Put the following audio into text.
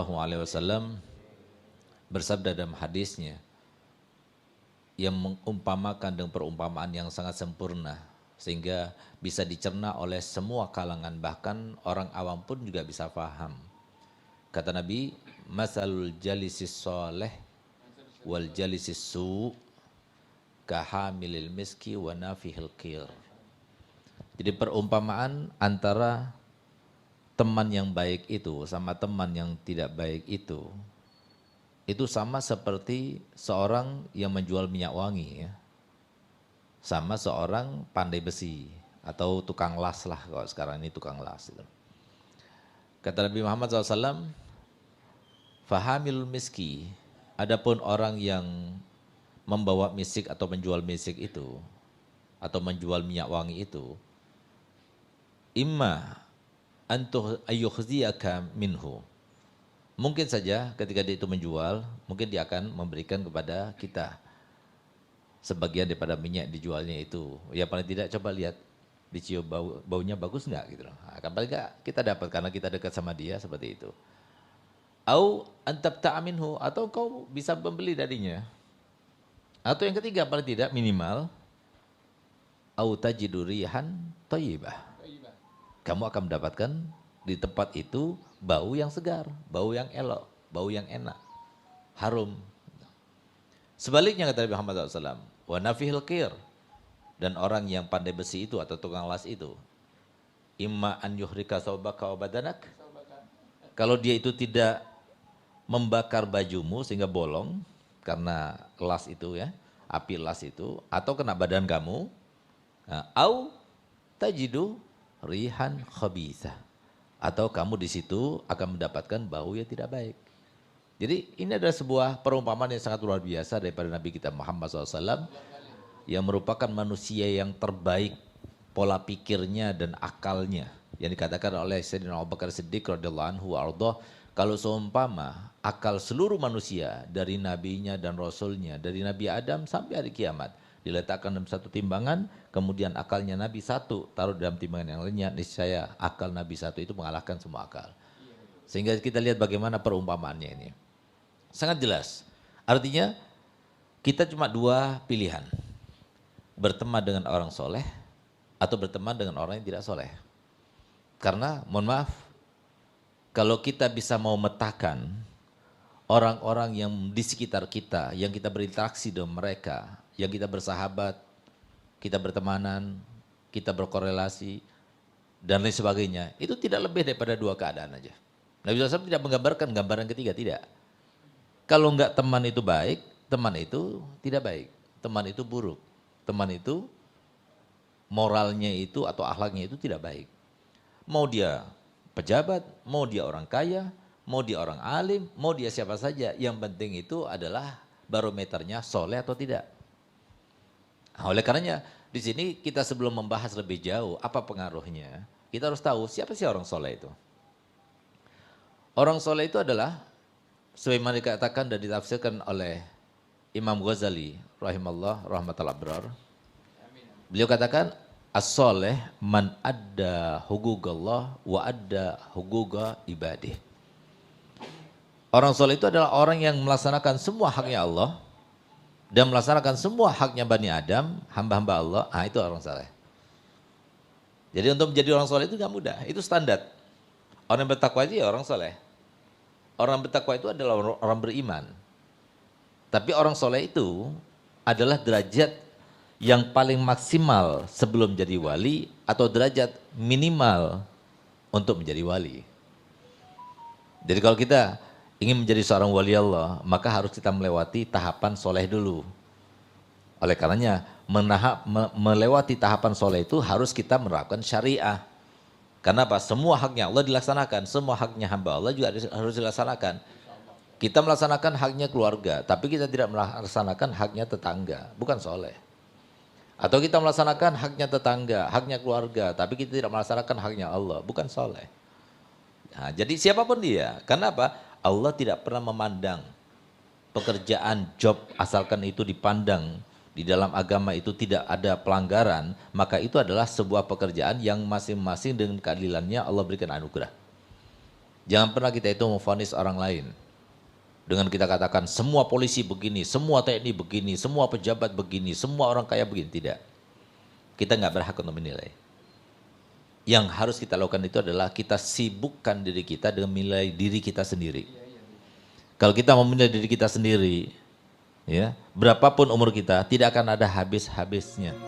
Shallallahu Alaihi Wasallam bersabda dalam hadisnya yang mengumpamakan dengan perumpamaan yang sangat sempurna sehingga bisa dicerna oleh semua kalangan, bahkan orang awam pun juga bisa paham. Kata Nabi, masalul jalisis soleh wal jalisis su kahamilil miski wa nafihil qir. Jadi perumpamaan antara teman yang baik itu sama teman yang tidak baik itu sama seperti seorang yang menjual minyak wangi ya. Sama seorang pandai besi atau tukang las lah, kalau sekarang ini tukang las itu. Kata Nabi Muhammad SAW, fahamil miski, adapun orang yang membawa misik atau menjual misik itu, atau menjual minyak wangi itu, imma antuh ayyukhziyaka minhu. Mungkin saja ketika dia itu menjual, mungkin dia akan memberikan kepada kita sebagian daripada minyak dijualnya itu. Ya paling tidak coba lihat, dicium baunya bagus enggak gitu loh. Nah, paling enggak kita dapat karena kita dekat sama dia seperti itu. Au antabta'a minhu, atau kau bisa membeli darinya. Atau yang ketiga paling tidak minimal au tajidu rihan thayyibah. Kamu akan mendapatkan di tempat itu bau yang segar, bau yang elok, bau yang enak, harum. Sebaliknya kata Nabi Muhammad SAW, wa nafihil qir, dan orang yang pandai besi itu atau tukang las itu, imma an yuhrika saubaka wa badanak, kalau dia itu tidak membakar bajumu sehingga bolong karena las itu ya, api las itu, atau kena badan kamu, au tajidu rihan khabithah, atau kamu di situ akan mendapatkan bau yang tidak baik. Jadi ini adalah sebuah perumpamaan yang sangat luar biasa daripada Nabi kita Muhammad SAW yang merupakan manusia yang terbaik pola pikirnya dan akalnya. Yang dikatakan oleh Sayyidina Abu Bakar Siddiq radhiyallahu anhu ardhah, kalau seumpama akal seluruh manusia dari nabinya dan rasulnya, dari Nabi Adam sampai hari kiamat, diletakkan dalam satu timbangan, kemudian akalnya Nabi satu taruh dalam timbangan yang lainnya, niscaya akal Nabi satu itu mengalahkan semua akal. Sehingga kita lihat bagaimana perumpamaannya ini. Sangat jelas. Artinya kita cuma dua pilihan. Berteman dengan orang soleh atau berteman dengan orang yang tidak soleh. Karena mohon maaf, kalau kita bisa mau memetakan orang-orang yang di sekitar kita, yang kita berinteraksi dengan mereka, yang kita bersahabat, kita bertemanan, kita berkorelasi, dan lain sebagainya, itu tidak lebih daripada dua keadaan aja. Nabi SAW tidak menggambarkan gambaran ketiga, tidak. Kalau enggak teman itu baik, teman itu tidak baik, teman itu buruk, teman itu moralnya itu atau akhlaknya itu tidak baik. Mau dia pejabat, mau dia orang kaya, mau dia orang alim, mau dia siapa saja, yang penting itu adalah barometernya soleh atau tidak. Nah, oleh karenanya di sini kita sebelum membahas lebih jauh apa pengaruhnya, kita harus tahu siapa sih orang soleh itu. Orang soleh itu adalah sebagaimana dikatakan dan ditafsirkan oleh Imam Ghazali rahimallah rahmatal abrar. Beliau katakan as-soleh man adda huquqallah wa adda huquqa ibadih. Orang soleh itu adalah orang yang melaksanakan semua haknya Allah dan melaksanakan semua haknya Bani Adam, hamba-hamba Allah, itu orang soleh. Jadi untuk menjadi orang soleh itu gak mudah, itu standar. Orang yang bertakwa aja ya orang soleh. Orang bertakwa itu adalah orang beriman. Tapi orang soleh itu adalah derajat yang paling maksimal sebelum jadi wali atau derajat minimal untuk menjadi wali. Jadi kalau kita ingin menjadi seorang wali Allah, maka harus kita melewati tahapan soleh dulu. Oleh karenanya, melewati tahapan soleh itu harus kita menerapkan syariah. Karena apa? Semua haknya Allah dilaksanakan, semua haknya hamba Allah juga harus dilaksanakan. Kita melaksanakan haknya keluarga, tapi kita tidak melaksanakan haknya tetangga, bukan soleh. Atau kita melaksanakan haknya tetangga, haknya keluarga, tapi kita tidak melaksanakan haknya Allah, bukan soleh. Nah, jadi siapapun dia, karena apa? Allah tidak pernah memandang pekerjaan, job, asalkan itu dipandang di dalam agama itu tidak ada pelanggaran, maka itu adalah sebuah pekerjaan yang masing-masing dengan keadilannya Allah berikan anugerah. Jangan pernah kita itu memvonis orang lain. Dengan kita katakan semua polisi begini, semua TNI begini, semua pejabat begini, semua orang kaya begini. Tidak. Kita nggak berhak untuk menilai. Yang harus kita lakukan itu adalah kita sibukkan diri kita dengan menilai diri kita sendiri. Kalau kita menilai diri kita sendiri, ya, berapapun umur kita, tidak akan ada habis-habisnya.